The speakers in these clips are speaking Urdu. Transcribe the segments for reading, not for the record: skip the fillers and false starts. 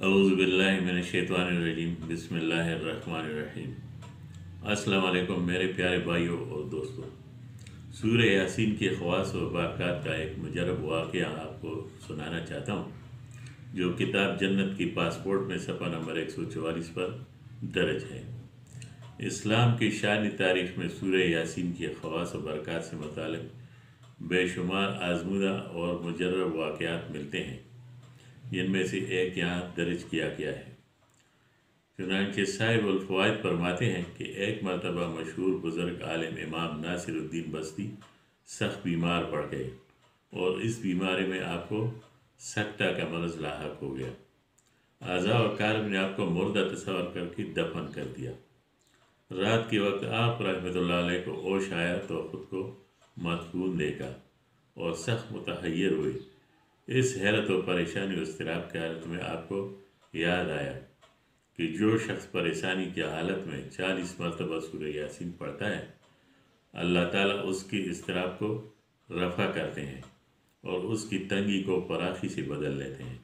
اعوذ باللہ من الشیطان الرجیم بسم اللہ الرحمن الرحیم۔ السلام علیکم میرے پیارے بھائیوں اور دوستوں، سورہ یاسین کے خواص و برکات کا ایک مجرب واقعہ آپ کو سنانا چاہتا ہوں، جو کتاب جنت کی پاسپورٹ میں صفحہ نمبر 144 پر درج ہے۔ اسلام کی شانی تاریخ میں سورہ یاسین کے خواص و برکات سے متعلق بے شمار آزمودہ اور مجرب واقعات ملتے ہیں، جن میں سے ایک یہاں درج کیا گیا ہے۔ چنانچہ صاحب الفوائد فرماتے ہیں کہ ایک مرتبہ مشہور بزرگ عالم امام ناصر الدین بستی سخت بیمار پڑ گئے، اور اس بیماری میں آپ کو سکتہ کا مرض لاحق ہو گیا۔ اعضاء و کارب نے آپ کو مردہ تصور کر کے دفن کر دیا۔ رات کے وقت آپ رحمۃ اللہ علیہ کو ہوش آیا تو خود کو مدفون دیکھا اور سخت متحیر ہوئے۔ اس حیرت و پریشانی و اضطراب کی حالت میں آپ کو یاد آیا کہ جو شخص پریشانی کی حالت میں 40 مرتبہ سورہ یاسین پڑھتا ہے، اللہ تعالیٰ اس کی اضطراب کو رفع کرتے ہیں اور اس کی تنگی کو فراخی سے بدل لیتے ہیں۔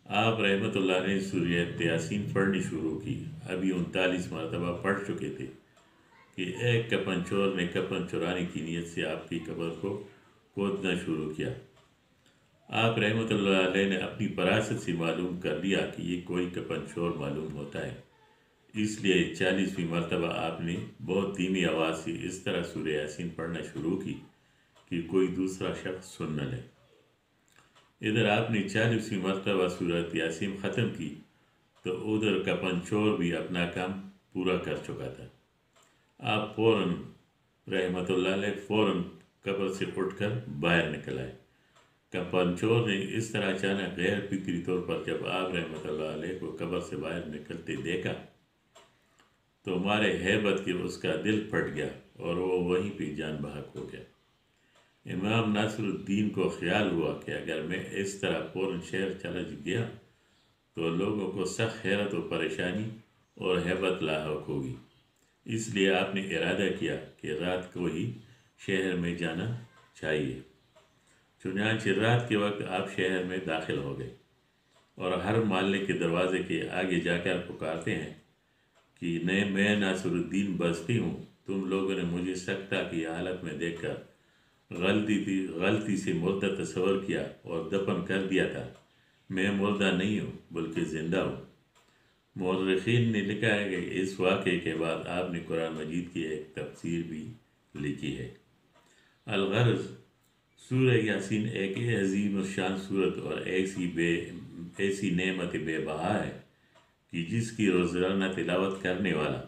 آپ رحمۃ اللہ نے سورہ یاسین پڑھنی شروع کی۔ ابھی 39 مرتبہ پڑھ چکے تھے کہ ایک کفن چور نے کفن چرانے کی نیت سے آپ کی قبر کو کھودنا شروع کیا۔ آپ رحمۃ اللہ علیہ نے اپنی فراست سے معلوم کر لیا کہ یہ کوئی کفن چور معلوم ہوتا ہے، اس لیے 40ویں مرتبہ آپ نے بہت دھیمی آواز سے اس طرح سورہ یاسین پڑھنا شروع کی کہ کوئی دوسرا شخص سن نہ لے۔ ادھر آپ نے 40ویں مرتبہ سورہ یاسین ختم کی تو ادھر کفن چور بھی اپنا کام پورا کر چکا تھا۔ آپ فوراً رحمۃ اللہ علیہ فوراً قبر سے اٹھ کر باہر نکل آئے۔ کفن چور نے اس طرح اچانک غیر فکری طور پر جب آپ رحمۃ اللہ علیہ کو قبر سے باہر نکلتے دیکھا تو مارے ہیبت کے اس کا دل پھٹ گیا اور وہ وہیں پہ جان بحق ہو گیا۔ امام ناصر الدین کو خیال ہوا کہ اگر میں اس طرح فوراً شہر چلا گیا تو لوگوں کو سخت حیرت و پریشانی اور ہیبت لاحق ہوگی، اس لیے آپ نے ارادہ کیا کہ رات کو ہی شہر میں جانا چاہیے۔ چنانچہ رات کے وقت آپ شہر میں داخل ہو گئے اور ہر محلے کے دروازے کے آگے جا کر پکارتے ہیں کہ میں ناصر الدین بستی ہوں، تم لوگوں نے مجھے سکتہ کی حالت میں دیکھ کر غلطی سے مردہ تصور کیا اور دفن کر دیا تھا۔ میں مردہ نہیں ہوں بلکہ زندہ ہوں۔ مورخین نے لکھا ہے کہ اس واقعے کے بعد آپ نے قرآن مجید کی ایک تفسیر بھی لکھی ہے۔ الغرض، سورہ یاسین ایک عظیم الشان صورت اور ایسی نعمت بے بہا ہے کہ جس کی روزانہ تلاوت کرنے والا،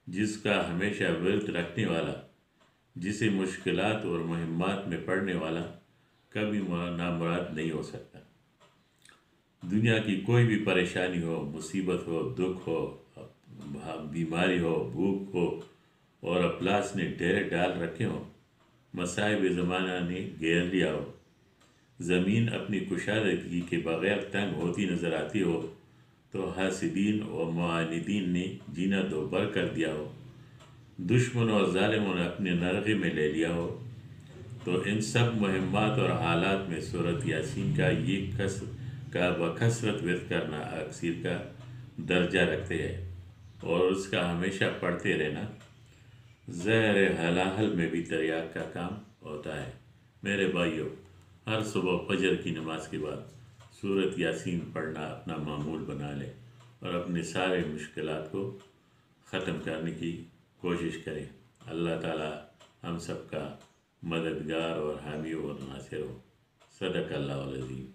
جس کا ہمیشہ ورد رکھنے والا، جسے مشکلات اور مہمات میں پڑھنے والا کبھی نامراد نہیں ہو سکتا۔ دنیا کی کوئی بھی پریشانی ہو، مصیبت ہو، دکھ ہو، بیماری ہو، بھوک ہو اور افلاس نے ڈیرے ڈال رکھے ہوں، مصائب زمانہ نے گھیر لیا ہو، زمین اپنی کشادگی کے بغیر تنگ ہوتی نظر آتی ہو تو حاسدین اور معاندین نے جینا دوبر کر دیا ہو، دشمنوں اور ظالموں نے اپنے نرغے میں لے لیا ہو، تو ان سب مہمات اور حالات میں سورۃ یاسین کا بکثرت ورد کرنا اکثر کا درجہ رکھتے ہیں اور اس کا ہمیشہ پڑھتے رہنا زہر حلاحل میں بھی تریاق کا کام ہوتا ہے۔ میرے بھائیوں، ہر صبح فجر کی نماز کے بعد سورۃ یاسین پڑھنا اپنا معمول بنا لیں اور اپنے سارے مشکلات کو ختم کرنے کی کوشش کریں۔ اللہ تعالیٰ ہم سب کا مددگار اور حامی اور ناصر ہو۔ صدق اللہ العظیم۔